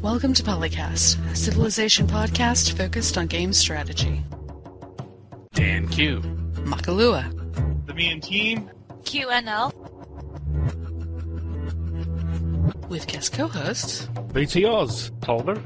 Welcome to PolyCast, a civilization podcast focused on game strategy. DanQ. Makahlua. TheMeInTeam. QNL. With guest co-hosts BT Oz. Tolder.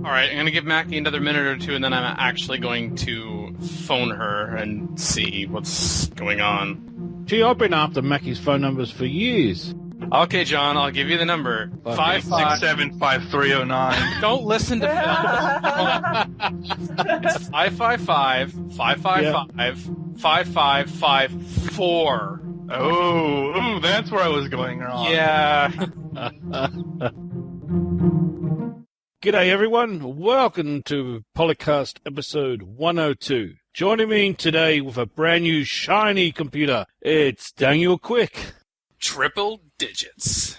Alright, I'm going to give Mackie another minute or two, and then I'm actually going to phone her and see what's going on. Gee, I've been after Mackie's phone numbers for years. Okay, John, I'll give you the number. 5675309. Don't listen to Phil. It's 555-555-5554. Oh, that's where I was going wrong. Yeah. G'day everyone, welcome to PolyCast episode 102. Joining me today with a brand new shiny computer, it's Daniel Quick. Triple digits.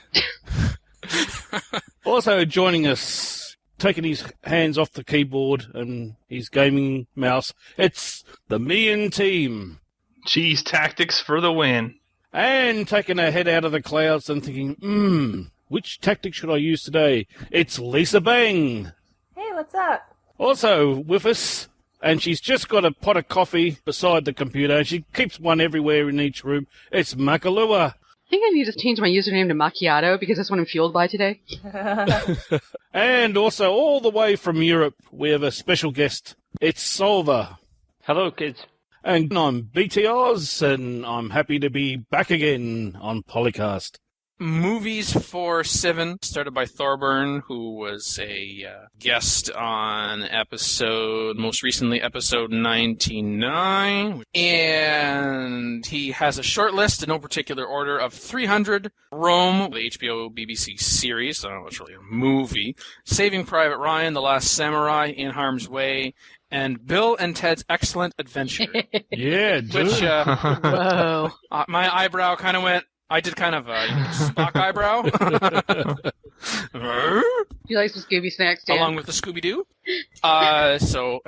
Also joining us, taking his hands off the keyboard and his gaming mouse, it's TheMeInTeam. Cheese tactics for the win. And taking her head out of the clouds and thinking, which tactic should I use today? It's Lisa Bang. Hey, what's up? Also with us, and she's just got a pot of coffee beside the computer, and she keeps one everywhere in each room. It's Makahlua. I think I need to change my username to Macchiato because that's what I'm fueled by today. And also, all the way from Europe, we have a special guest. It's Solver. Hello, kids. And I'm BT Oz, and I'm happy to be back again on PolyCast. Movies for Civin, started by Thorburn, who was a guest on most recently episode 99. And he has a short list in no particular order of 300, Rome, the HBO BBC series, I don't know, it's really a movie, Saving Private Ryan, The Last Samurai, In Harm's Way, and Bill and Ted's Excellent Adventure. Yeah, dude. Which, Whoa. my eyebrow kind of went, I did kind of a Spock eyebrow. You like some Scooby snacks, Dan? Along with the Scooby-Doo. So,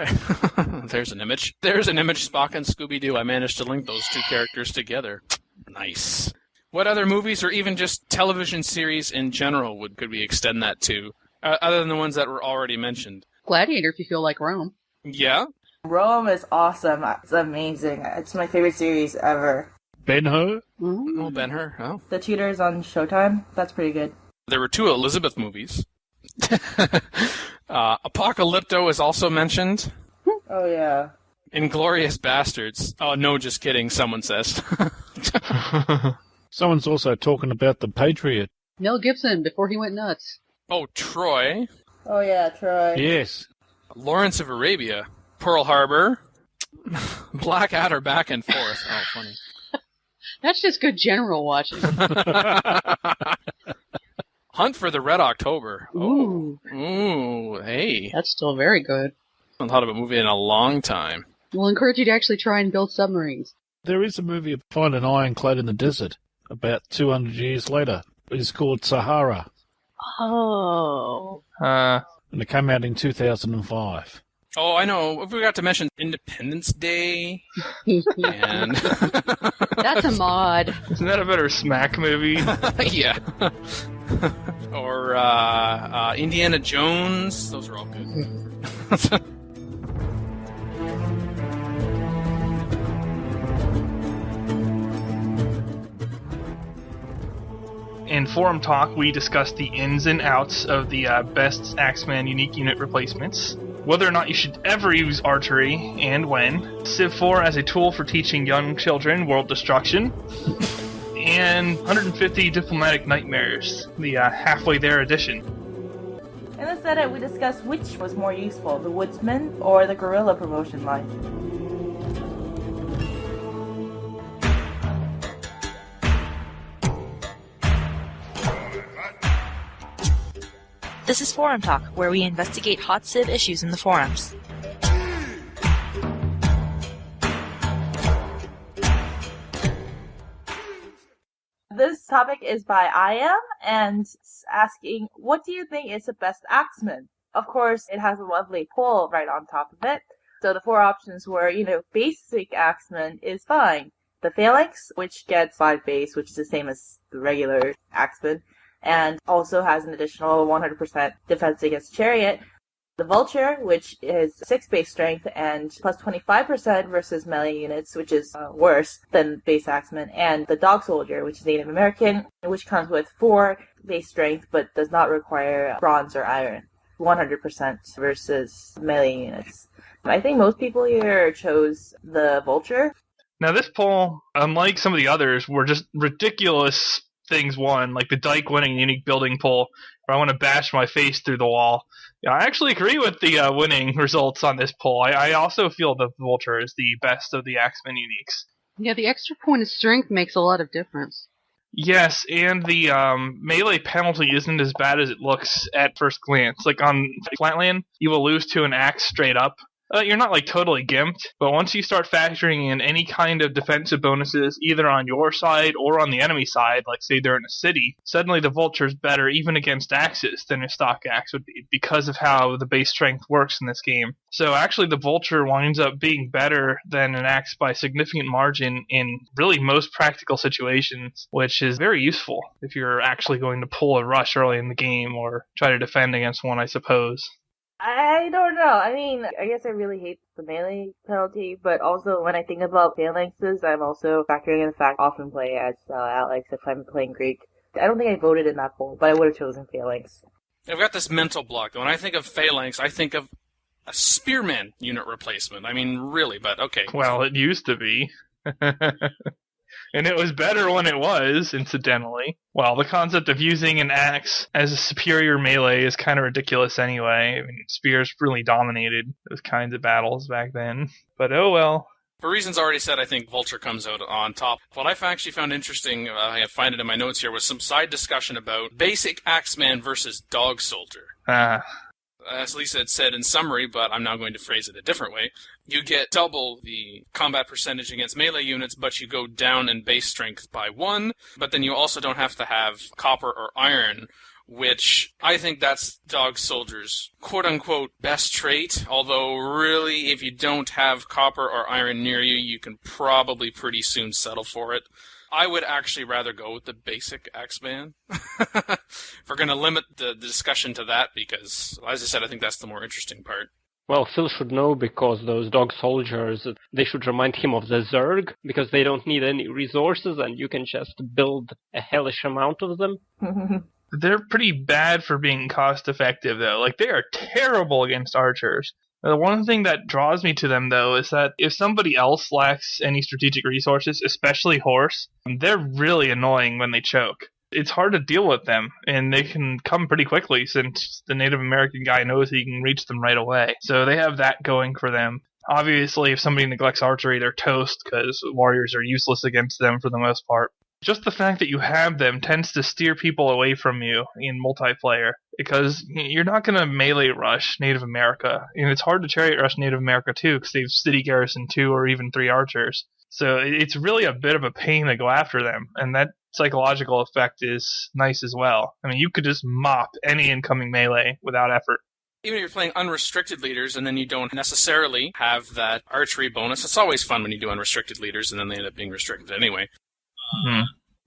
there's an image. There's an image, Spock and Scooby-Doo. I managed to link those two characters together. Nice. What other movies or even just television series in general could we extend that to, other than the ones that were already mentioned? Gladiator, if you feel like Rome. Yeah? Rome is awesome. It's amazing. It's my favorite series ever. Ben-Hur? Oh, Ben-Hur. Oh. The Tudors on Showtime. That's pretty good. There were 2 Elizabeth movies. Apocalypto is also mentioned. Oh, yeah. Inglourious Bastards. Oh, no, just kidding, someone says. Someone's also talking about The Patriot. Mel Gibson, before he went nuts. Oh, Troy. Oh, yeah, Troy. Yes. Lawrence of Arabia. Pearl Harbor. Blackadder back and forth. Oh, funny. That's just good general watching. Hunt for the Red October. Ooh. Oh. Ooh, hey. That's still very good. I haven't thought of a movie in a long time. We'll encourage you to actually try and build submarines. There is a movie, Find an Ironclad in the Desert, about 200 years later. It's called Sahara, Oh. and it came out in 2005. Oh, I know. We forgot to mention Independence Day. And That's a mod. Isn't that a better Smack movie? yeah. Or Indiana Jones. Those are all good. In Forum Talk, we discussed the ins and outs of the best Axeman unique unit replacements, whether or not you should ever use Archery, and when, Civ 4 as a tool for teaching young children world destruction, and 150 Diplomatic Nightmares, the halfway there edition. In this edit, we discussed which was more useful, the Woodsman or the Guerrilla promotion line. This is Forum Talk, where we investigate hot Civ issues in the forums. This topic is by I Am, and it's asking, what do you think is the best Axeman? Of course, it has a lovely poll right on top of it. So the 4 options were, basic Axeman is fine. The Phalanx, which gets 5 base, which is the same as the regular Axeman. and also has an additional 100% defense against Chariot. The Vulture, which is 6 base strength and plus 25% versus melee units, which is worse than base Axeman, and the Dog Soldier, which is Native American, which comes with 4 base strength but does not require bronze or iron. 100% versus melee units. I think most people here chose the Vulture. Now this poll, unlike some of the others, were just ridiculous things won, like the Dyke winning unique building poll, where I want to bash my face through the wall. Yeah, I actually agree with the winning results on this poll. I also feel the Vulture is the best of the Axeman uniques. Yeah, the extra point of strength makes a lot of difference. Yes, and the melee penalty isn't as bad as it looks at first glance. Like on Flatland, you will lose to an axe straight up. You're not like totally gimped, but once you start factoring in any kind of defensive bonuses, either on your side or on the enemy side, like say they're in a city, suddenly the Vulture's better even against axes than a stock axe would be, because of how the base strength works in this game. So actually the Vulture winds up being better than an axe by a significant margin in really most practical situations, which is very useful if you're actually going to pull a rush early in the game or try to defend against one, I suppose. I don't know. I mean, I guess I really hate the melee penalty, but also when I think about phalanxes, I'm also factoring in the fact I often play as Alex if I'm playing Greek. I don't think I voted in that poll, but I would have chosen phalanx. I've got this mental block. When I think of phalanx, I think of a spearman unit replacement. I mean, really, but okay. Well, it used to be. And it was better when it was, incidentally. Well, the concept of using an axe as a superior melee is kind of ridiculous anyway. I mean, spears really dominated those kinds of battles back then. But oh well. For reasons already said, I think Vulture comes out on top. What I actually found interesting, I find it in my notes here, was some side discussion about basic Axeman versus Dog Soldier. As Lisa had said in summary, but I'm now going to phrase it a different way, you get double the combat percentage against melee units, but you go down in base strength by 1, but then you also don't have to have copper or iron, which I think that's Dog Soldier's quote-unquote best trait, although really if you don't have copper or iron near you, you can probably pretty soon settle for it. I would actually rather go with the basic Axeman. If we're going to limit the discussion to that, because, as I said, I think that's the more interesting part. Well, Phil should know, because those Dog Soldiers, they should remind him of the Zerg, because they don't need any resources and you can just build a hellish amount of them. They're pretty bad for being cost effective, though. Like, they are terrible against archers. The one thing that draws me to them, though, is that if somebody else lacks any strategic resources, especially horse, they're really annoying when they choke. It's hard to deal with them, and they can come pretty quickly since the Native American guy knows he can reach them right away. So they have that going for them. Obviously, if somebody neglects archery, they're toast, because warriors are useless against them for the most part. Just the fact that you have them tends to steer people away from you in multiplayer, because you're not going to melee rush Native America. And it's hard to chariot rush Native America too, because they have city garrison 2 or even 3 archers. So it's really a bit of a pain to go after them, and that psychological effect is nice as well. I mean, you could just mop any incoming melee without effort. Even if you're playing unrestricted leaders and then you don't necessarily have that archery bonus, it's always fun when you do unrestricted leaders and then they end up being restricted anyway.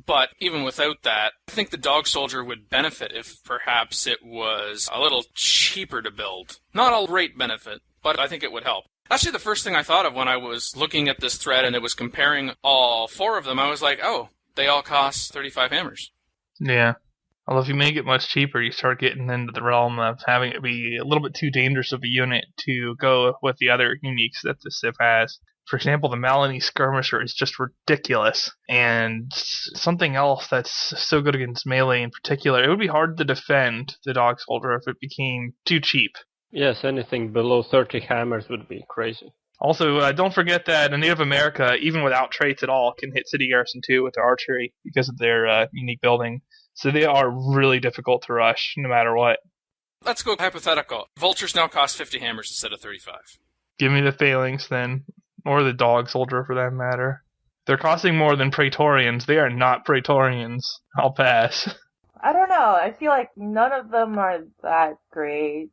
But even without that, I think the Dog Soldier would benefit if perhaps it was a little cheaper to build. Not a great benefit, but I think it would help. Actually, the first thing I thought of when I was looking at this thread and it was comparing all 4 of them, I was like, oh, they all cost 35 hammers. Yeah. Although if you make it much cheaper, you start getting into the realm of having it be a little bit too dangerous of a unit to go with the other uniques that the Civ has. For example, the Malini Skirmisher is just ridiculous. And something else that's so good against melee in particular, it would be hard to defend the Dog Soldier if it became too cheap. Yes, anything below 30 hammers would be crazy. Also, don't forget that Native America, even without traits at all, can hit City Garrison 2 with their archery because of their unique building. So they are really difficult to rush, no matter what. Let's go hypothetical. Vultures now cost 50 hammers instead of 35. Give me the Phalanx, then. Or the Dog Soldier, for that matter. They're costing more than Praetorians. They are not Praetorians. I'll pass. I don't know. I feel like none of them are that great.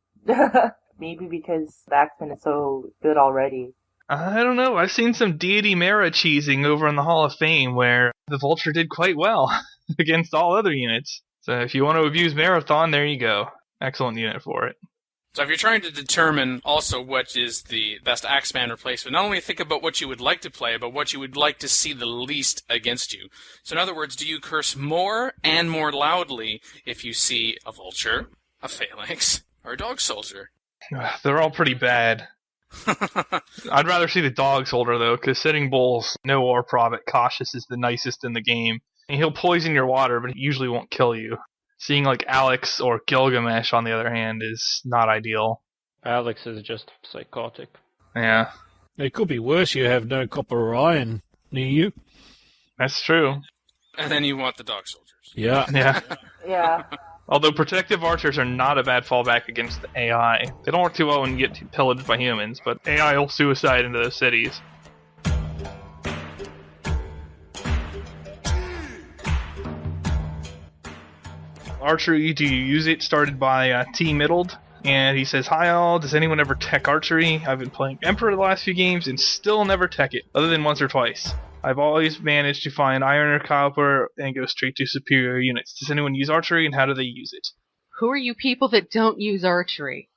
Maybe because the Axeman is so good already. I don't know. I've seen some Deity Mera cheesing over in the Hall of Fame where the Vulture did quite well against all other units. So if you want to abuse Marathon, there you go. Excellent unit for it. So if you're trying to determine also what is the best Axeman replacement, not only think about what you would like to play, but what you would like to see the least against you. So in other words, do you curse more and more loudly if you see a vulture, a phalanx, or a dog soldier? They're all pretty bad. I'd rather see the dog soldier, though, because Sitting Bull's no war prophet cautious is the nicest in the game. And he'll poison your water, but he usually won't kill you. Seeing like Alex or Gilgamesh, on the other hand, is not ideal. Alex is just psychotic. Yeah. It could be worse. You have no copper or iron near you. That's true. And then you want the dog soldiers. Yeah. Yeah. Yeah. Although protective archers are not a bad fallback against the AI. They don't work too well when you get pillaged by humans, but AI will suicide into those cities. Archery, do you use it? Started by T Middled, and he says, "Hi all, does anyone ever tech archery? I've been playing Emperor the last few games and still never tech it, other than once or twice. I've always managed to find iron or copper and go straight to superior units. Does anyone use archery, and how do they use it?" Who are you people that don't use archery?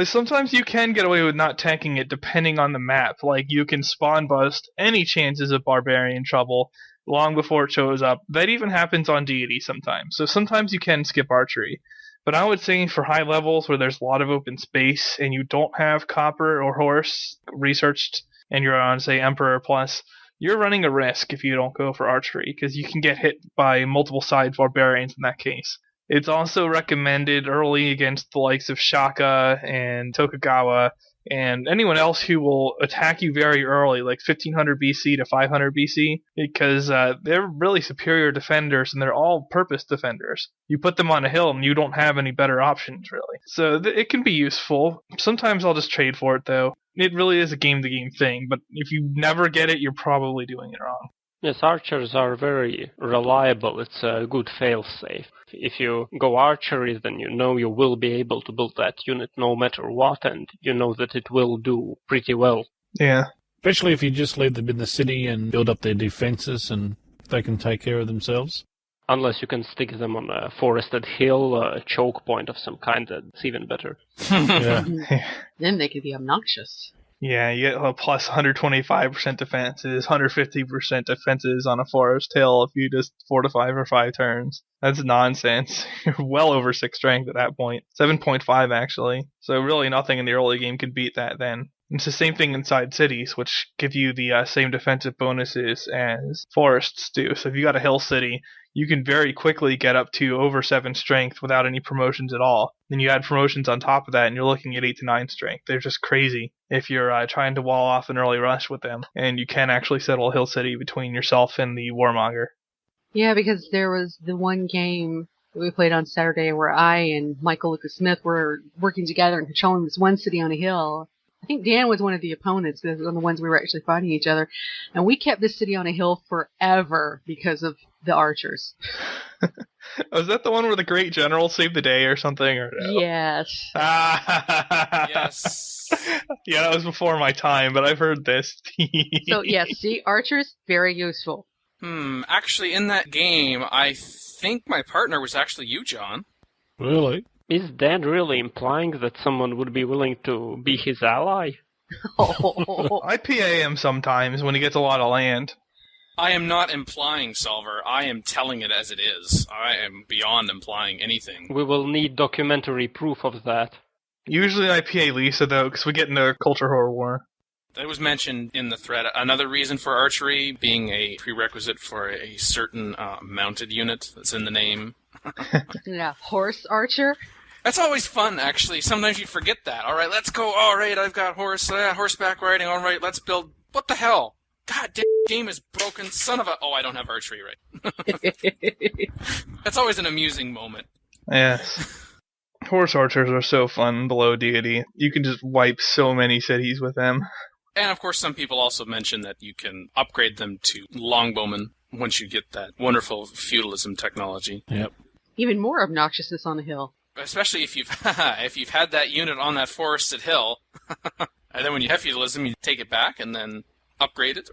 Sometimes you can get away with not tanking it depending on the map. Like, you can spawn bust any chances of barbarian trouble long before it shows up. That even happens on deity sometimes. So sometimes you can skip archery. But I would say for high levels where there's a lot of open space and you don't have copper or horse researched and you're on, say, Emperor Plus, you're running a risk if you don't go for archery, because you can get hit by multiple side barbarians in that case. It's also recommended early against the likes of Shaka and Tokugawa and anyone else who will attack you very early, like 1500 BC to 500 BC, because they're really superior defenders and they're all-purpose defenders. You put them on a hill and you don't have any better options, really. So it can be useful. Sometimes I'll just trade for it, though. It really is a game-to-game thing, but if you never get it, you're probably doing it wrong. Yes, archers are very reliable. It's a good fail-safe. If you go archery, then you know you will be able to build that unit no matter what, and you know that it will do pretty well. Yeah. Especially if you just leave them in the city and build up their defenses and they can take care of themselves. Unless you can stick them on a forested hill, a choke point of some kind, that's even better. Yeah. Then they could be obnoxious. Yeah, you get a plus 125% defenses, 150% defenses on a forest hill if you just fortify for 5 turns. That's nonsense. You're well over 6 strength at that point. 7.5 actually. So really nothing in the early game can beat that then. It's the same thing inside cities, which give you the same defensive bonuses as forests do. So if you got a hill city, you can very quickly get up to over 7 strength without any promotions at all. Then you add promotions on top of that, and you're looking at 8 to 9 strength. They're just crazy if you're trying to wall off an early rush with them. And you can actually settle a hill city between yourself and the warmonger. Yeah, because there was the one game that we played on Saturday where I and Michael Lucas Smith were working together and controlling this one city on a hill. I think Dan was one of the opponents, one of the ones we were actually fighting each other. And we kept this city on a hill forever because of the archers. Was that the one where the great general saved the day or something? Or no? Yes. Yes. Yeah, that was before my time, but I've heard this. So, yes, see, archers, very useful. Actually, in that game, I think my partner was actually you, John. Really? Is Dan really implying that someone would be willing to be his ally? I PA him sometimes when he gets a lot of land. I am not implying, Solver. I am telling it as it is. I am beyond implying anything. We will need documentary proof of that. Usually I PA Lisa, though, because we get into a culture horror war. That was mentioned in the thread. Another reason for archery being a prerequisite for a certain mounted unit that's in the name. Yeah, horse archer. That's always fun, actually. Sometimes you forget that. All right, let's go. All right, I've got horseback riding. All right, let's build. What the hell? God damn, game is broken. Son of a. Oh, I don't have archery right. That's always an amusing moment. Yes. Horse archers are so fun below deity. You can just wipe so many cities with them. And of course, some people also mention that you can upgrade them to longbowmen once you get that wonderful feudalism technology. Yep. Even more obnoxiousness on the hill. Especially if you've had that unit on that forested hill, and then when you have feudalism, you take it back and then upgrade it.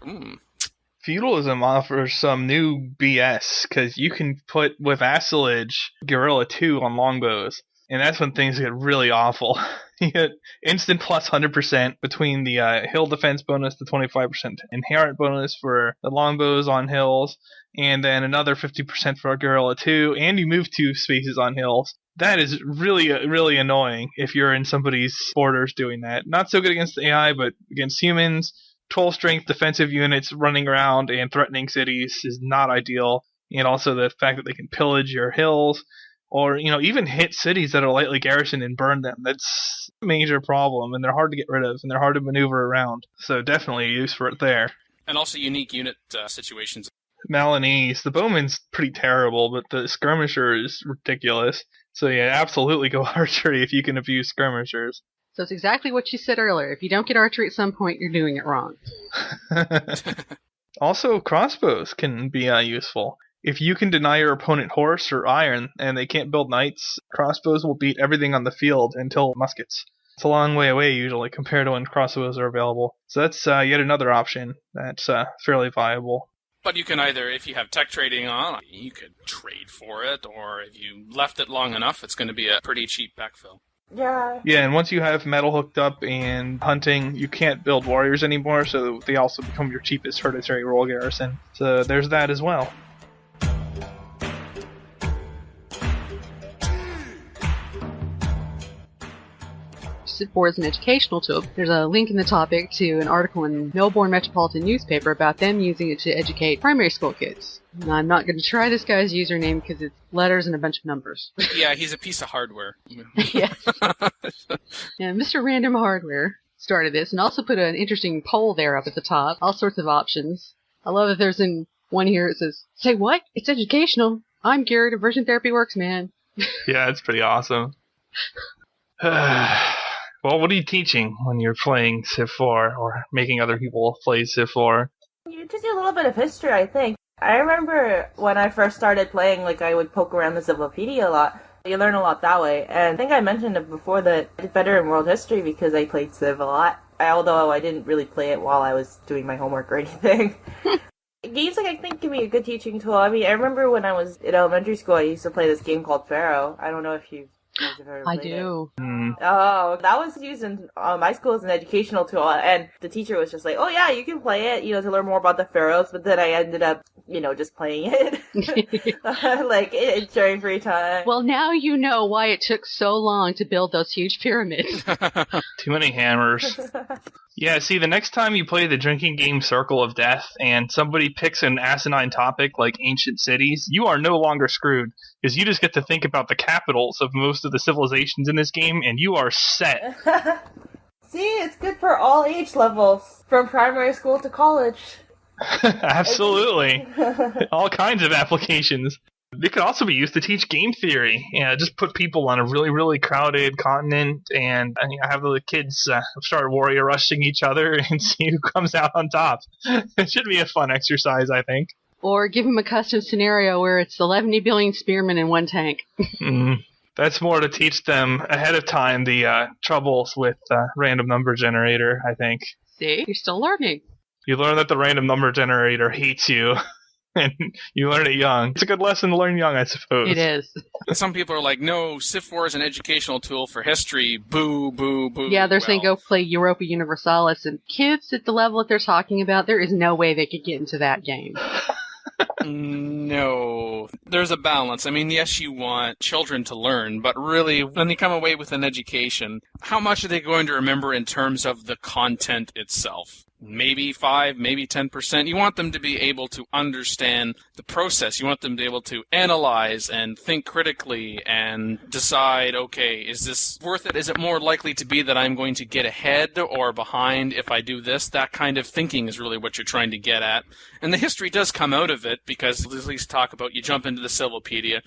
Feudalism offers some new BS, because you can put, with Assilage, Guerrilla 2 on longbows, and that's when things get really awful. You get instant plus 100% between the hill defense bonus, the 25% inherent bonus for the longbows on hills, and then another 50% for Guerrilla 2, and you move 2 spaces on hills. That is really, really annoying if you're in somebody's borders doing that. Not so good against the AI, but against humans, 12 strength defensive units running around and threatening cities is not ideal. And also the fact that they can pillage your hills, or even hit cities that are lightly garrisoned and burn them. That's a major problem, and they're hard to get rid of, and they're hard to maneuver around. So definitely a use for it there. And also unique unit situations. Malinese, the bowman's pretty terrible, but the skirmisher is ridiculous. So yeah, absolutely go archery if you can abuse skirmishers. So it's exactly what you said earlier. If you don't get archery at some point, you're doing it wrong. Also, crossbows can be useful. If you can deny your opponent horse or iron, and they can't build knights, crossbows will beat everything on the field until muskets. It's a long way away usually compared to when crossbows are available. So that's yet another option that's fairly viable. But you can either, if you have tech trading on, you could trade for it, or if you left it long enough, it's going to be a pretty cheap backfill. Yeah. Yeah, and once you have metal hooked up and hunting, you can't build warriors anymore, so they also become your cheapest hereditary role garrison. So there's that as well. Civ4 is an educational tool. There's a link in the topic to an article in Melbourne Metropolitan newspaper about them using it to educate primary school kids. Now, I'm not going to try this guy's username because it's letters and a bunch of numbers. Yeah, he's a piece of hardware. Yeah. And Mr. Random Hardware started this and also put an interesting poll there up at the top. All sorts of options. I love that there's one here that says, "Say what? It's educational. I'm Garrett. Aversion therapy works, man." Yeah, it's pretty awesome. Well, what are you teaching when you're playing Civ4 or making other people play Civ4? You just do a little bit of history, I think. I remember when I first started playing, I would poke around the Civilopedia a lot. You learn a lot that way. And I think I mentioned it before that I did better in world history because I played Civ a lot. Although I didn't really play it while I was doing my homework or anything. Games, I think, can be a good teaching tool. I mean, I remember when I was in elementary school, I used to play this game called Pharaoh. I don't know if you... I do. Oh, that was used in my school as an educational tool, and the teacher was just like, "Oh yeah, you can play it, to learn more about the pharaohs." But then I ended up, just playing it, during free time. Well, now you know why it took so long to build those huge pyramids. Too many hammers. Yeah, see, the next time you play the drinking game Circle of Death and somebody picks an asinine topic like ancient cities, you are no longer screwed, because you just get to think about the capitals of most of the civilizations in this game, and you are set. See, it's good for all age levels, from primary school to college. Absolutely. All kinds of applications. It could also be used to teach game theory. Just put people on a really, really crowded continent and have the kids start warrior rushing each other and see who comes out on top. It should be a fun exercise, I think. Or give them a custom scenario where it's 11 billion spearmen in one tank. That's more to teach them ahead of time the troubles with random number generator, I think. See? You're still learning. You learn that the random number generator hates you. And you learn it young. It's a good lesson to learn young, I suppose. It is. Some people are like, no, Civ4 is an educational tool for history. Boo, boo, boo. Yeah, they're saying go play Europa Universalis. And kids at the level that they're talking about, there is no way they could get into that game. No. There's a balance. I mean, yes, you want children to learn, but really, when they come away with an education, how much are they going to remember in terms of the content itself? Maybe 5, maybe 10%. You want them to be able to understand the process. You want them to be able to analyze and think critically and decide, okay, is this worth it? Is it more likely to be that I'm going to get ahead or behind if I do this? That kind of thinking is really what you're trying to get at. And the history does come out of it because, at least talk about, you jump into the Civilopedia,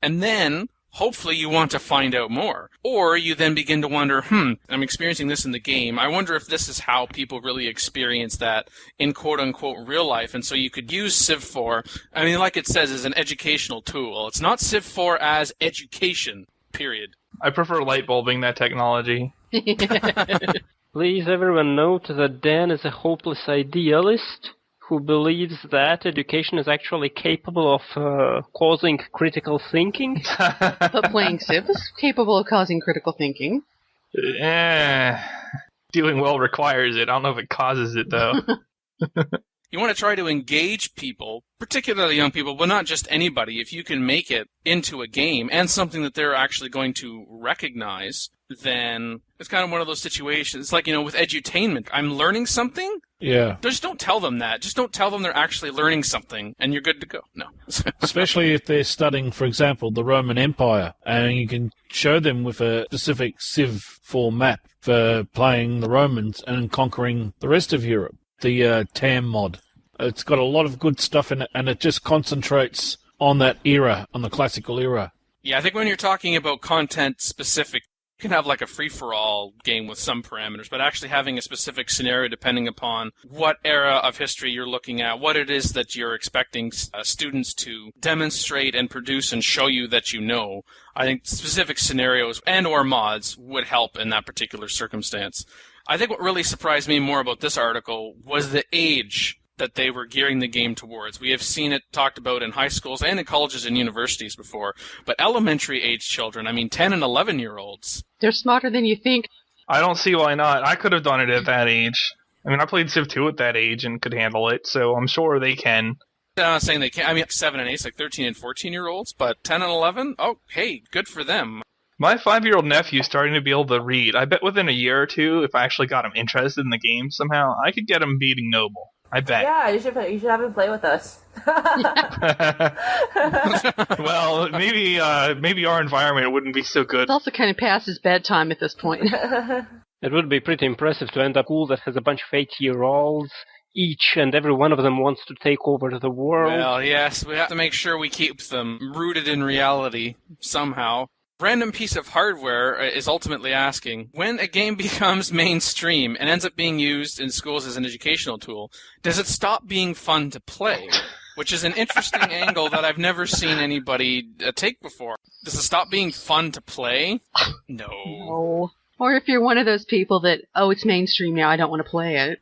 and then hopefully you want to find out more. Or you then begin to wonder, I'm experiencing this in the game. I wonder if this is how people really experience that in quote-unquote real life. And so you could use Civ4, I mean, like it says, as an educational tool. It's not Civ4 as education, period. I prefer light bulbing that technology. Please everyone note that Dan is a hopeless idealist who believes that education is actually capable of causing critical thinking. But playing Civ is capable of causing critical thinking. Doing well requires it. I don't know if it causes it, though. You want to try to engage people, particularly young people, but not just anybody. If you can make it into a game and something that they're actually going to recognize, then it's kind of one of those situations. It's like, with edutainment. I'm learning something? Yeah. Just don't tell them that. Just don't tell them they're actually learning something, and you're good to go. No. Especially if they're studying, for example, the Roman Empire, and you can show them with a specific Civ4 map for playing the Romans and conquering the rest of Europe. The TAM mod. It's got a lot of good stuff in it, and it just concentrates on that era, on the classical era. Yeah, I think when you're talking about content specific, you can have like a free-for-all game with some parameters, but actually having a specific scenario depending upon what era of history you're looking at, what it is that you're expecting students to demonstrate and produce and show you that you know. I think specific scenarios and or mods would help in that particular circumstance. I think what really surprised me more about this article was the age that they were gearing the game towards. We have seen it talked about in high schools and in colleges and universities before, but elementary age children, 10 and 11-year-olds. They're smarter than you think. I don't see why not. I could have done it at that age. I played Civ 2 at that age and could handle it, so I'm sure they can. I'm not saying they can't. 7 and 8, like 13 and 14-year-olds, but 10 and 11? Oh, hey, good for them. My 5-year-old nephew's starting to be able to read. I bet within a year or two, if I actually got him interested in the game somehow, I could get him beating Noble. I bet. Yeah, you should have him play with us. Well, maybe our environment wouldn't be so good. It's also kind of past his bedtime at this point. It would be pretty impressive to end up a school that has a bunch of 8-year-olds. Each and every one of them wants to take over the world. Well, yes, we have to make sure we keep them rooted in reality somehow. Random piece of hardware is ultimately asking, when a game becomes mainstream and ends up being used in schools as an educational tool, does it stop being fun to play? Which is an interesting angle that I've never seen anybody take before. Does it stop being fun to play? No. No. Or if you're one of those people that, it's mainstream now, I don't want to play it.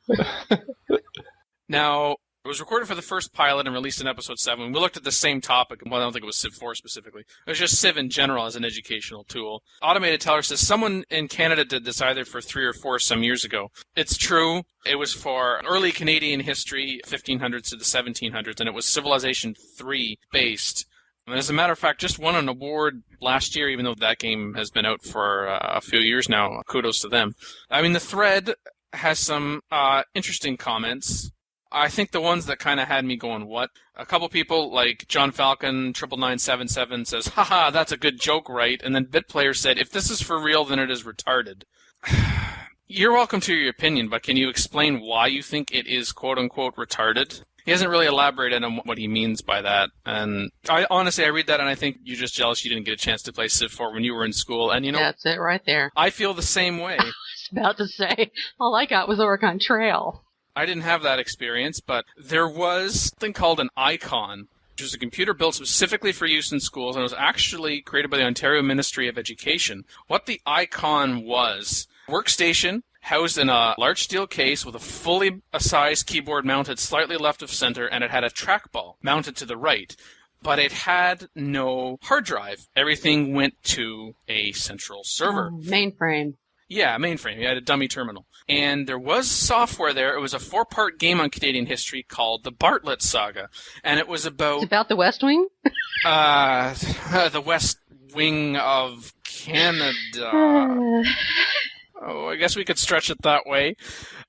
Now, it was recorded for the first pilot and released in episode 7. We looked at the same topic. Well, I don't think it was Civ 4 specifically. It was just Civ in general as an educational tool. Automated Teller says someone in Canada did this either for 3 or 4 some years ago. It's true. It was for early Canadian history, 1500s to the 1700s, and it was Civilization 3 based. And as a matter of fact, just won an award last year, even though that game has been out for a few years now. Kudos to them. The thread has some interesting comments. I think the ones that kind of had me going, what? A couple people, like John Falcon, 99977, says, haha, that's a good joke, right? And then BitPlayer said, if this is for real, then it is retarded. You're welcome to your opinion, but can you explain why you think it is quote-unquote retarded? He hasn't really elaborated on what he means by that. And I read that and I think you're just jealous you didn't get a chance to play Civ 4 when you were in school. And That's it right there. I feel the same way. I was about to say, all I got was Oregon Trail. I didn't have that experience, but there was something called an icon, which was a computer built specifically for use in schools, and it was actually created by the Ontario Ministry of Education. What the icon was, workstation housed in a large steel case with a fully sized keyboard mounted slightly left of center, and it had a trackball mounted to the right. But it had no hard drive. Everything went to a central server. Mainframe. Yeah, mainframe. You had a dummy terminal. And there was software there. It was a 4-part game on Canadian history called The Bartlett Saga. And it was about... It's about the West Wing? The West Wing of Canada. I guess we could stretch it that way.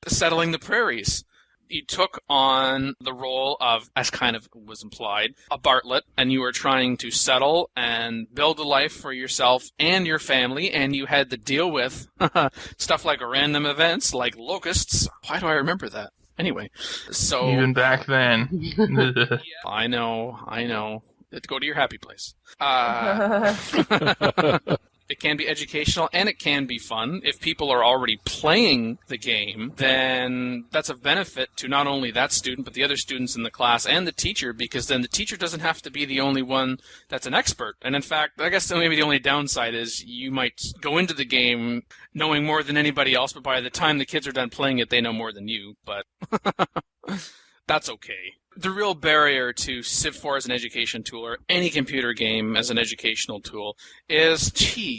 Settling the prairies. You took on the role of, as kind of was implied, a Bartlett, and you were trying to settle and build a life for yourself and your family, and you had to deal with stuff like random events, like locusts. Why do I remember that? Anyway, so... Even back then. I know. Go to your happy place. It can be educational, and it can be fun. If people are already playing the game, then that's a benefit to not only that student, but the other students in the class and the teacher, because then the teacher doesn't have to be the only one that's an expert. And in fact, I guess maybe the only downside is you might go into the game knowing more than anybody else, but by the time the kids are done playing it, they know more than you. But That's okay. The real barrier to Civ 4 as an education tool, or any computer game as an educational tool, is,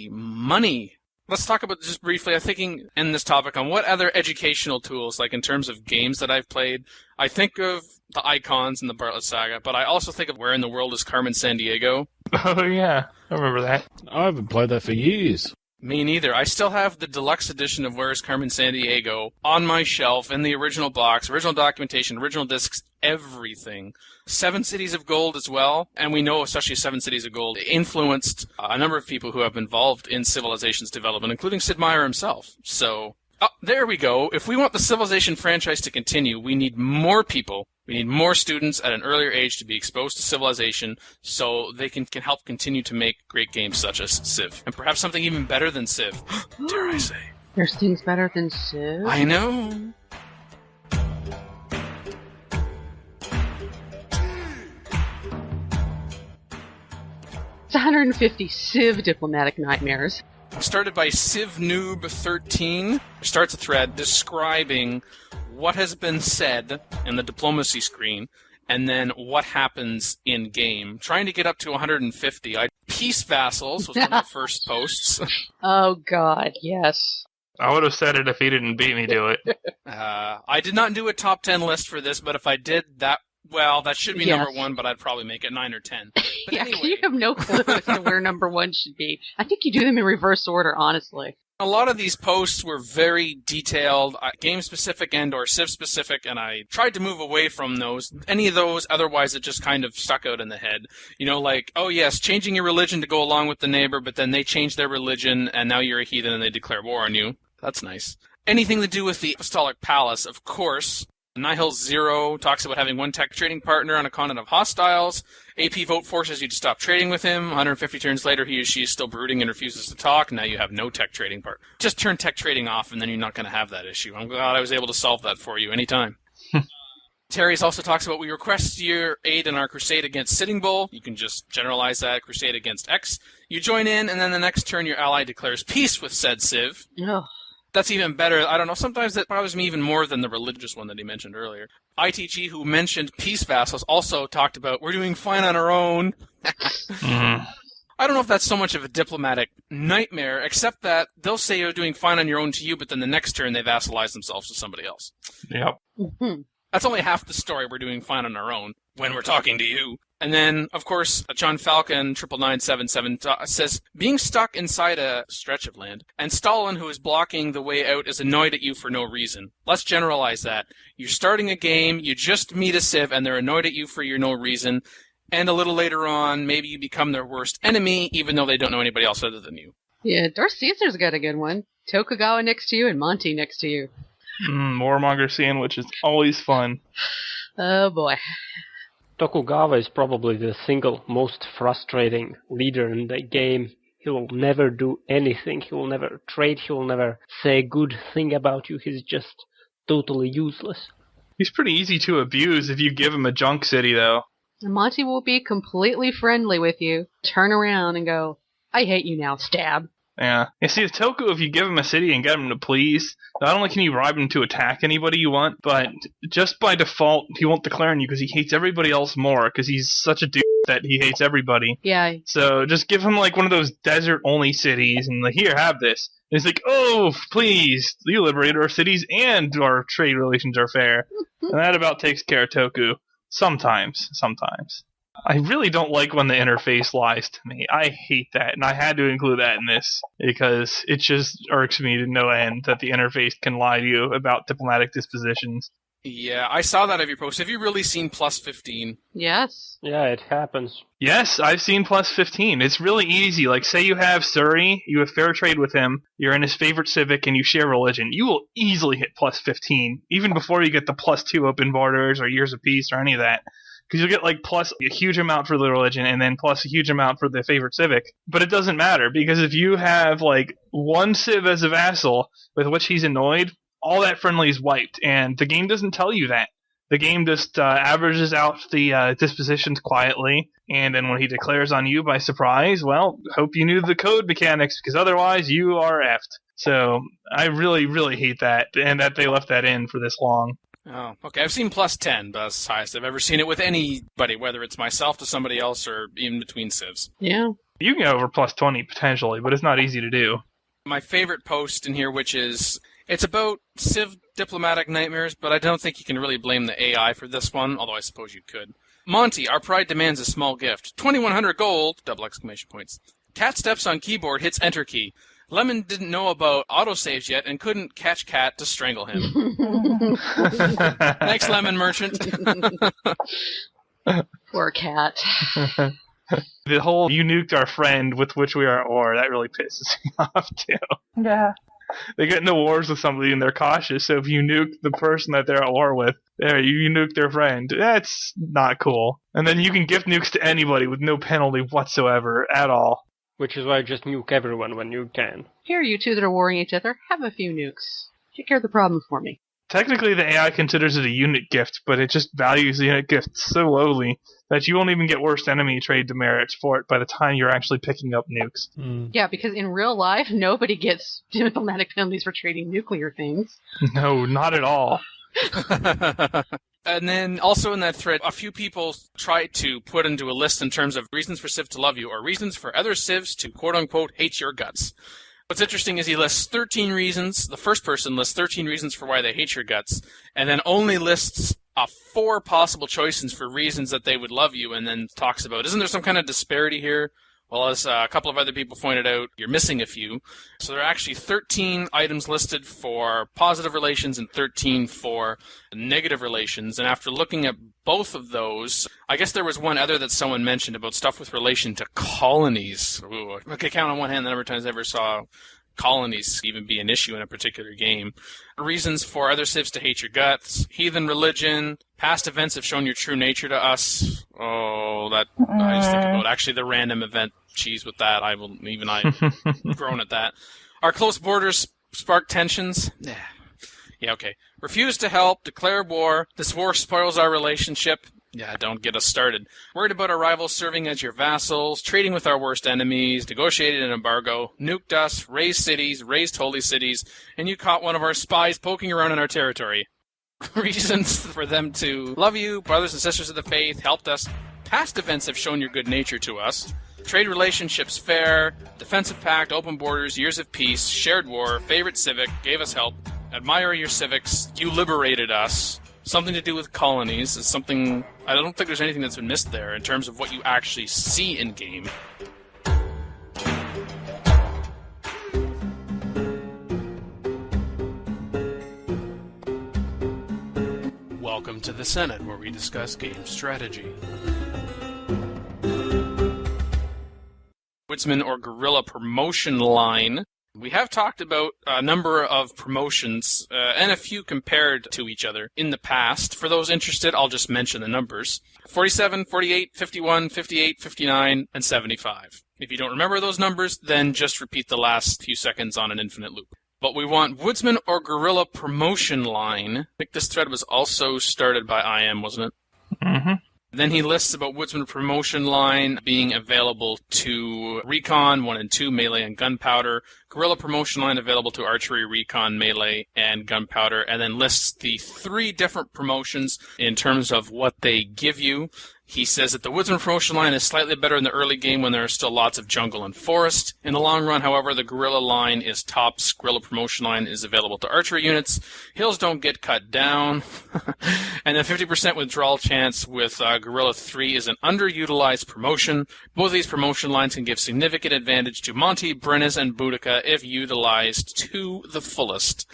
money. Let's talk about just briefly, I'm thinking in this topic on what other educational tools, like in terms of games that I've played. I think of the Icons and the Bartlett Saga, but I also think of Where in the World is Carmen Sandiego. Oh, yeah. I remember that. I haven't played that for years. Me neither. I still have the deluxe edition of Where is Carmen Sandiego on my shelf in the original box, original documentation, original discs, everything. 7 Cities of Gold as well, and we know especially 7 Cities of Gold influenced a number of people who have been involved in Civilization's development, including Sid Meier himself. So, there we go. If we want the Civilization franchise to continue, we need more people. We need more students at an earlier age to be exposed to Civilization so they can help continue to make great games such as Civ. And perhaps something even better than Civ, dare I say. There's things better than Civ? I know. It's 150 Civ diplomatic nightmares. Started by CivNoob13, starts a thread describing what has been said in the diplomacy screen, and then what happens in-game. Trying to get up to 150. Peace Vassals was one of the first posts. Oh, God, yes. I would have said it if he didn't beat me to it. I did not do a top 10 list for this, but if I did, that should be number 1, but I'd probably make it 9 or 10. But yeah, anyway. You have no clue as to where number 1 should be. I think you do them in reverse order, honestly. A lot of these posts were very detailed, game-specific and or Civ-specific, and I tried to move away from those. Any of those, otherwise it just kind of stuck out in the head. You know, like, oh yes, changing your religion to go along with the neighbor, but then they change their religion, and now you're a heathen and they declare war on you. That's nice. Anything to do with the Apostolic Palace, of course. Nihil Zero talks about having one tech trading partner on a continent of hostiles. AP Vote forces you to stop trading with him. 150 turns later, he or she is still brooding and refuses to talk. Now you have no tech trading partner. Just turn tech trading off, and then you're not going to have that issue. I'm glad I was able to solve that for you anytime. Terry's also talks about, we request your aid in our crusade against Sitting Bull. You can just generalize that, crusade against X. You join in, and then the next turn your ally declares peace with said Civ. Oh. That's even better. I don't know. Sometimes that bothers me even more than the religious one that he mentioned earlier. ITG, who mentioned Peace Vassals, also talked about, we're doing fine on our own. I don't know if that's so much of a diplomatic nightmare, except that they'll say you're doing fine on your own to you, but then the next turn they vassalize themselves to somebody else. Yep. Mm-hmm. That's only half the story. We're doing fine on our own when we're talking to you. And then, of course, John Falcon, 99977, says, being stuck inside a stretch of land, and Stalin, who is blocking the way out, is annoyed at you for no reason. Let's generalize that. You're starting a game, you just meet a Civ, and they're annoyed at you for your no reason, and a little later on, maybe you become their worst enemy, even though they don't know anybody else other than you. Yeah, Darth Caesar's got a good one. Tokugawa next to you and Monty next to you. Warmonger sandwich is always fun. Oh, boy. Tokugawa is probably the single most frustrating leader in the game. He will never do anything. He will never trade. He will never say a good thing about you. He's just totally useless. He's pretty easy to abuse if you give him a junk city, though. And Monty will be completely friendly with you, turn around and go, I hate you now, stab. Yeah. You see, with Toku, if you give him a city and get him to please, not only can you bribe him to attack anybody you want, but just by default, he won't declare on you because he hates everybody else more because he's such a dude that he hates everybody. Yeah. So just give him, like, one of those desert-only cities and, like, here, have this. And he's like, oh, please, you liberate our cities and our trade relations are fair. And that about takes care of Toku. Sometimes. I really don't like when the interface lies to me. I hate that, and I had to include that in this, because it just irks me to no end that the interface can lie to you about diplomatic dispositions. Yeah, I saw that of your post. Have you really seen plus 15? Yes. Yeah, it happens. Yes, I've seen plus 15. It's really easy. Like, say you have Surrey, you have fair trade with him, you're in his favorite civic, and you share religion. You will easily hit plus 15, even before you get the plus 2 open borders or years of peace or any of that. Because you'll get, like, plus a huge amount for the religion and then plus a huge amount for the favorite civic. But it doesn't matter, because if you have, like, one civ as a vassal with which he's annoyed, all that friendly is wiped. And the game doesn't tell you that. The game just averages out the dispositions quietly, and then when he declares on you by surprise, well, hope you knew the code mechanics, because otherwise you are effed. So I really, really hate that, and that they left that in for this long. Oh, okay. I've seen plus 10, but that's the highest I've ever seen it with anybody, whether it's myself to somebody else or even between civs. Yeah. You can get over plus 20 potentially, but it's not easy to do. My favorite post in here, which is, it's about civ diplomatic nightmares, but I don't think you can really blame the AI for this one, although I suppose you could. Monty, our pride demands a small gift. 2,100 gold, double exclamation points. Cat steps on keyboard, hits enter key. Lemon didn't know about autosaves yet and couldn't catch Cat to strangle him. Thanks, Lemon Merchant. Poor Cat. The whole "you nuked our friend with which we are at war," that really pisses me off too. Yeah. They get into wars with somebody and they're cautious, so if you nuke the person that they're at war with, there, you nuke their friend. That's not cool. And then you can gift nukes to anybody with no penalty whatsoever at all. Which is why just nuke everyone when you can. Here, you two that are warring each other, have a few nukes. Take care of the problem for me. Technically, the AI considers it a unit gift, but it just values the unit gift so lowly that you won't even get worst enemy trade demerits for it by the time you're actually picking up nukes. Yeah, because in real life, nobody gets diplomatic penalties for trading nuclear things. No, not at all. And then also in that thread, a few people tried to put into a list in terms of reasons for Civ to love you or reasons for other Civs to quote-unquote hate your guts. What's interesting is he lists 13 reasons. The first person lists 13 reasons for why they hate your guts, and then only lists 4 possible choices for reasons that they would love you, and then talks about, isn't there some kind of disparity here? Well, as a couple of other people pointed out, you're missing a few. So there are actually 13 items listed for positive relations and 13 for negative relations. And after looking at both of those, I guess there was one other that someone mentioned about stuff with relation to colonies. Ooh, I can count on one hand the number of times I ever saw colonies even be an issue in a particular game. Reasons for other civs to hate your guts, heathen religion, past events have shown your true nature to us. Oh, that I just think about actually the random event cheese with that. I groan at that. Our close borders spark tensions. Yeah, okay. Refuse to help, declare war. This war spoils our relationship. Yeah, don't get us started. Worried about our rivals serving as your vassals, trading with our worst enemies, negotiated an embargo, nuked us, razed cities, razed holy cities, and you caught one of our spies poking around in our territory. Reasons for them to love you, brothers and sisters of the faith, helped us. Past events have shown your good nature to us. Trade relationships fair, defensive pact, open borders, years of peace, shared war, favorite civic, gave us help. Admire your civics, you liberated us. Something to do with colonies is something... I don't think there's anything that's been missed there in terms of what you actually see in-game. Welcome to the Senate, where we discuss game strategy. Woodsman or Guerrilla promotion line. We have talked about a number of promotions and a few compared to each other in the past. For those interested, I'll just mention the numbers. 47, 48, 51, 58, 59, and 75. If you don't remember those numbers, then just repeat the last few seconds on an infinite loop. But we want Woodsman or Guerrilla promotion line. I think this thread was also started by IM, wasn't it? Mm-hmm. Then he lists about Woodsman promotion line being available to Recon, 1 and 2, Melee and Gunpowder. Guerrilla promotion line available to Archery, Recon, Melee, and Gunpowder. And then lists the 3 different promotions in terms of what they give you. He says that the Woodsman promotion line is slightly better in the early game when there are still lots of jungle and forest. In the long run, however, the Guerrilla line is tops. Guerrilla promotion line is available to archery units. Hills don't get cut down. And then 50% withdrawal chance with Guerrilla 3 is an underutilized promotion. Both of these promotion lines can give significant advantage to Monty, Brennus, and Boudica if utilized to the fullest.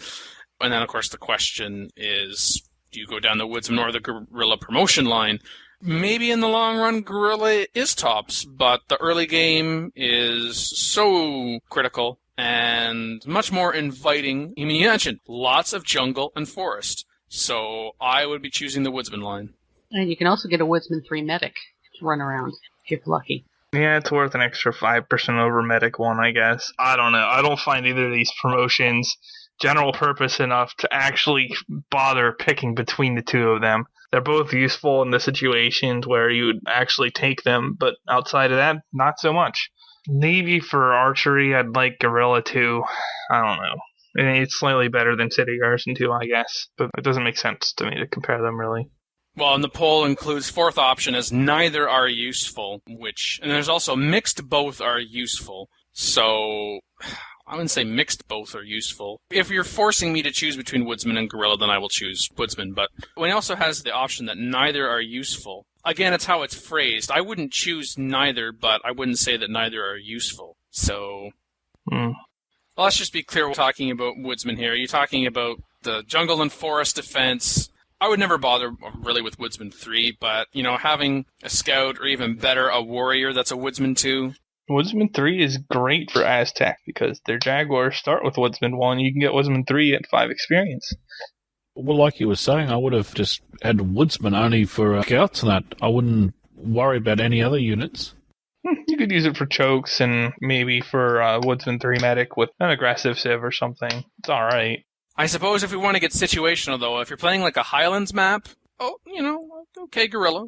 And then, of course, the question is, do you go down the Woodsman or the Guerrilla promotion line? Maybe in the long run, Guerrilla is tops, but the early game is so critical and much more inviting. I mean, you mentioned lots of jungle and forest, so I would be choosing the Woodsman line. And you can also get a Woodsman 3 medic to run around, if you're lucky. Yeah, it's worth an extra 5% over medic one, I guess. I don't know. I don't find either of these promotions general purpose enough to actually bother picking between the two of them. They're both useful in the situations where you would actually take them, but outside of that, not so much. Maybe for archery, I'd like Guerrilla too. I don't know. And it's slightly better than City Garrison 2, I guess. But it doesn't make sense to me to compare them, really. Well, and the poll includes fourth option as neither are useful, and there's also mixed both are useful. So I wouldn't say mixed both are useful. If you're forcing me to choose between Woodsman and Guerrilla, then I will choose Woodsman. But when it also has the option that neither are useful, again, it's how it's phrased. I wouldn't choose neither, but I wouldn't say that neither are useful. So, well, let's just be clear. We're talking about Woodsman here. You're talking about the jungle and forest defense. I would never bother really with Woodsman 3, but, having a scout or even better, a warrior that's a Woodsman 2. Woodsman 3 is great for Aztec because their Jaguars start with Woodsman 1. You can get Woodsman 3 at 5 experience. Well, like you were saying, I would have just had Woodsman only for scouts and that. I wouldn't worry about any other units. You could use it for chokes and maybe for Woodsman 3 medic with an aggressive civ or something. It's alright. I suppose if we want to get situational, though, if you're playing like a Highlands map, okay, Guerrilla.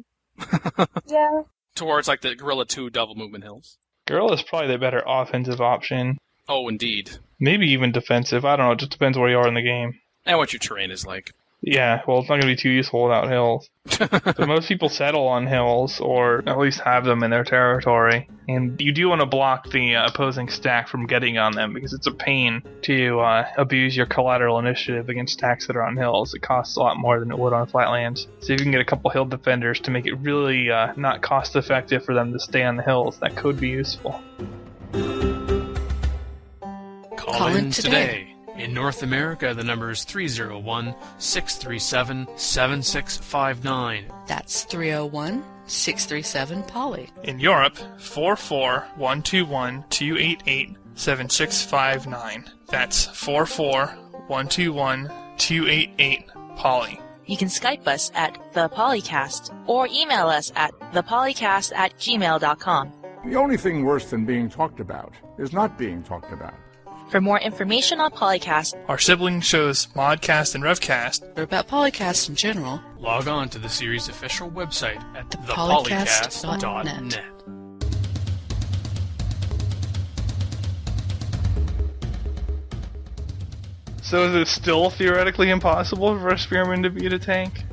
Yeah. Towards like the Guerrilla 2 Double Movement Hills. Guerrilla is probably the better offensive option. Oh, indeed. Maybe even defensive. I don't know. It just depends where you are in the game. And what your terrain is like. Yeah, well, it's not going to be too useful without hills. But most people settle on hills, or at least have them in their territory. And you do want to block the opposing stack from getting on them, because it's a pain to abuse your collateral initiative against stacks that are on hills. It costs a lot more than it would on flatlands. So if you can get a couple hill defenders to make it really not cost effective for them to stay on the hills, that could be useful. Call in today. In North America, the number is 301-637-7659. That's 301-637-POLY. In Europe, 44121-288-7659. That's 44121-288-POLY. You can Skype us at the PolyCast or email us at thepolycast@gmail.com. The only thing worse than being talked about is not being talked about. For more information on PolyCast, Our sibling shows ModCast and RevCast. Or about PolyCast in general. Log on to the series' official website at thepolycast.net. So is it still theoretically impossible for a spearman to beat a tank?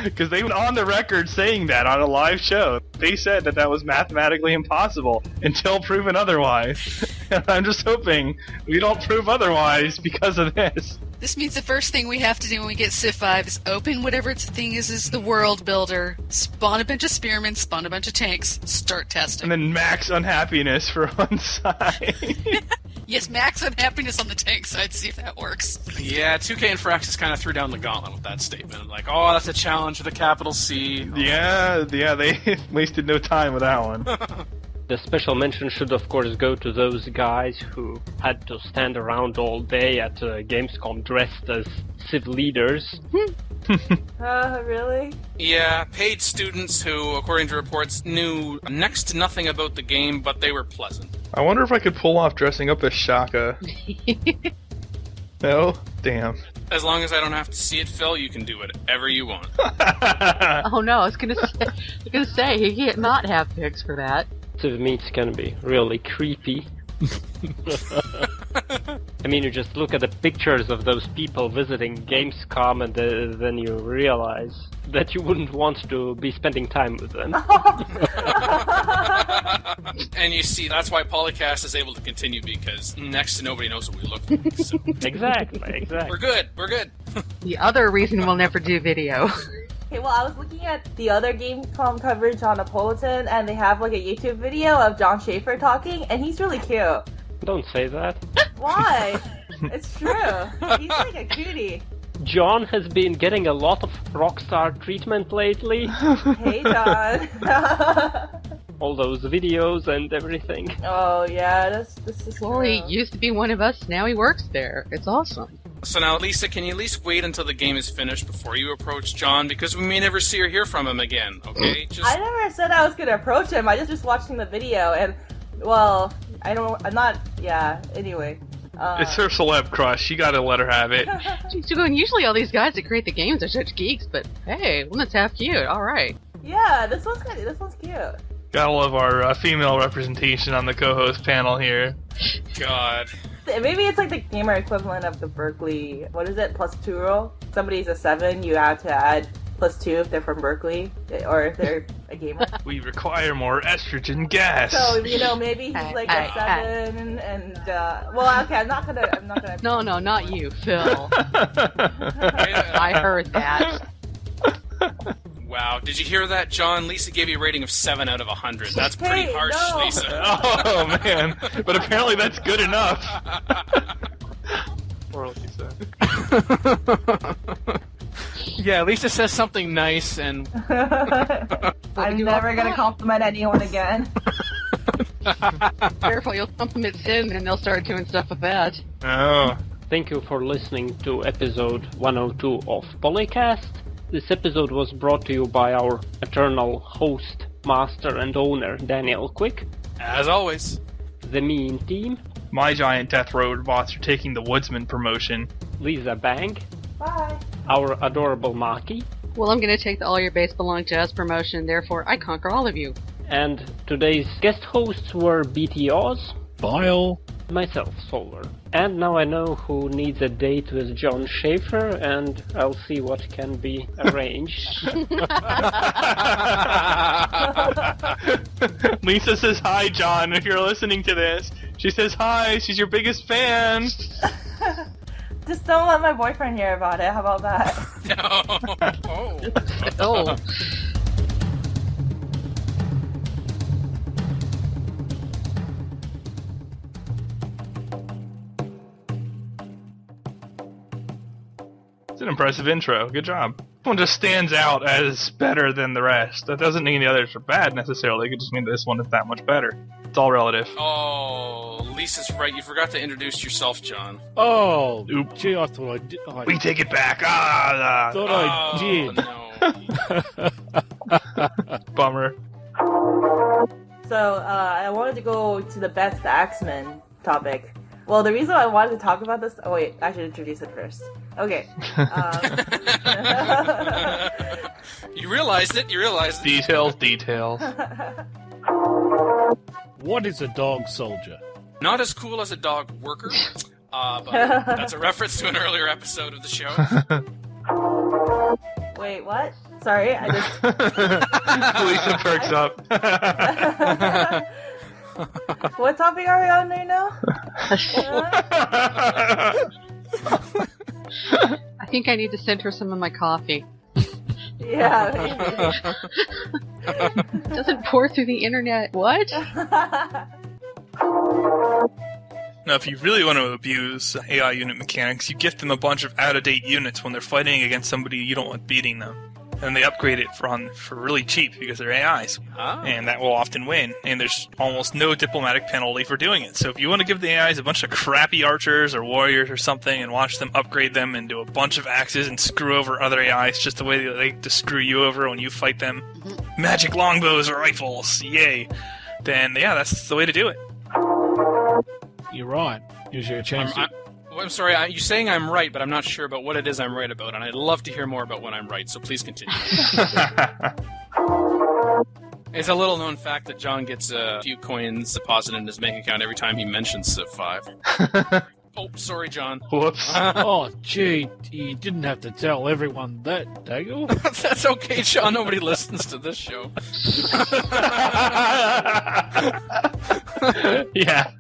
Because they went on the record saying that on a live show. They said that was mathematically impossible until proven otherwise. And I'm just hoping we don't prove otherwise because of this. This means the first thing we have to do when we get CivIV is open whatever its thing is the world builder, spawn a bunch of spearmen, spawn a bunch of tanks, start testing. And then max unhappiness for one side. Yes, max unhappiness on the tank side, see if that works. Yeah, 2K and Firaxis kind of threw down the gauntlet with that statement. Like, oh, that's a challenge with a capital C. Yeah, they wasted no time with that one. The special mention should, of course, go to those guys who had to stand around all day at GamesCom dressed as Civ leaders. Really? Yeah, paid students who, according to reports, knew next to nothing about the game, but they were pleasant. I wonder if I could pull off dressing up as Shaka. No? Damn. As long as I don't have to see it, Phil, you can do whatever you want. Oh no, I was gonna say he can't not have pics for that. Civ Meet's gonna be really creepy. I mean, you just look at the pictures of those people visiting Gamescom and then you realize that you wouldn't want to be spending time with them. And you see, that's why PolyCast is able to continue, because next to nobody knows what we look like. So. Exactly. We're good. The other reason we'll never do video. Okay, well, I was looking at the other Gamescom coverage on Napolitan, and they have like a YouTube video of John Schaefer talking, and he's really cute. Don't say that. Why? It's true. He's like a cutie. John has been getting a lot of rockstar treatment lately. Hey, John. All those videos and everything. Oh, yeah, this is Well, true. he used to be one of us, now he works there. It's awesome. So now, Lisa, can you at least wait until the game is finished before you approach John? Because we may never see or hear from him again, okay? I never said I was going to approach him. I just watching the video, and, well, anyway. It's her celeb crush. You gotta let her have it. She's going, usually all these guys that create the games are such geeks, but hey, one that's half cute, alright. Yeah, this one's good. This one's cute. Gotta love our female representation on the co-host panel here. God. Maybe it's like the gamer equivalent of the Berkeley, what is it, +2 rule? Somebody's a 7, you have to add +2 if they're from Berkeley, or if they're a gamer. We require more estrogen gas. So, maybe he's like a 7, and, well, okay, I'm not gonna... No, not you, Phil. I heard that. Wow, did you hear that, John? Lisa gave you a rating of 7 out of 100. That's pretty harsh, no. Lisa. Oh, man. But apparently that's good enough. Poor Lisa. Yeah, Lisa says something nice, and... I'm never gonna compliment anyone again. Careful, you'll compliment Civin and they'll start doing stuff with that. Oh. Thank you for listening to episode 102 of PolyCast. This episode was brought to you by our eternal host, master, and owner, Daniel Quick. As always. TheMeInTeam. My giant death row robots are taking the Woodsman promotion. Lisa Bang. Bye. Our adorable Maki. Well, I'm going to take the All Your Base Belong to Us promotion, therefore I conquer all of you. And today's guest hosts were BT Oz. Bile. Myself, Solar. And now I know who needs a date with John Schaefer, and I'll see what can be arranged. Lisa says hi, John, if you're listening to this. She says hi, she's your biggest fan. Just don't let my boyfriend hear about it, how about that? No. Oh. It's an impressive intro. Good job. This one just stands out as better than the rest. That doesn't mean the others are bad necessarily. It could just mean this one is that much better. It's all relative. Oh, Lisa's right. You forgot to introduce yourself, John. Oh, Oop. gee, I thought I did. We take it back. thought I did. No. Bummer. So, I wanted to go to the best Axeman topic. Well, the reason I wanted to talk about this... Oh, wait, I should introduce it first. Okay. You realized it. Details. What is a dog soldier? Not as cool as a dog worker, but that's a reference to an earlier episode of the show. Wait, what? Sorry, I just... Lisa perks up. What topic are we on right now? I think I need to send her some of my coffee. Yeah, maybe. It doesn't pour through the internet. What? Now, if you really want to abuse AI unit mechanics, you gift them a bunch of out-of-date units when they're fighting against somebody you don't want beating them. And they upgrade it for really cheap because they're AIs. Oh. And that will often win. And there's almost no diplomatic penalty for doing it. So if you want to give the AIs a bunch of crappy archers or warriors or something and watch them upgrade them and do a bunch of axes and screw over other AIs just the way they like to screw you over when you fight them, magic longbows or rifles, yay, then yeah, that's the way to do it. You're right. Gives you a chance to... I'm sorry, you're saying I'm right, but I'm not sure about what it is I'm right about, and I'd love to hear more about what I'm right, so please continue. It's a little-known fact that John gets a few coins deposited in his bank account every time he mentions CivIV. Oh, sorry, John. Whoops. Oh, gee, you didn't have to tell everyone that, Daggle. That's okay, John. Nobody listens to this show. Yeah.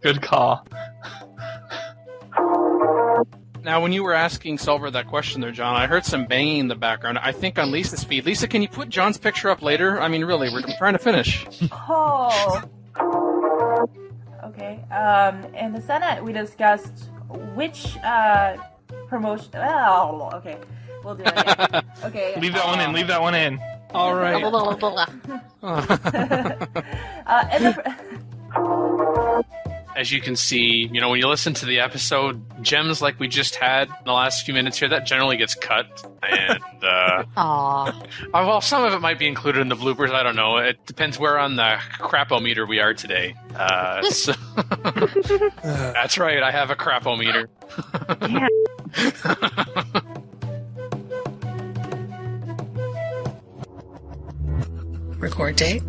Good call. Now, when you were asking Silver that question there, John, I heard some banging in the background. I think on Lisa's feed. Lisa, can you put John's picture up later? I mean, really, we're trying to finish. Oh. Okay. In the Senate, we discussed which promotion. Oh, okay. We'll do it again. Okay. Leave that one in. All right. As you can see, when you listen to the episode, gems like we just had in the last few minutes here, that generally gets cut. And, Aww. well, some of it might be included in the bloopers. I don't know. It depends where on the crapometer we are today. So that's right. I have a crapometer. Record date?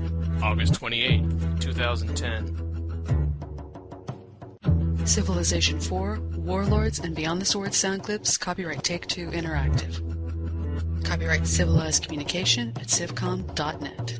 August 28th, 2010. Civilization 4, Warlords and Beyond the Sword sound clips, copyright Take-Two Interactive. Copyright Civilized Communication at civcom.net.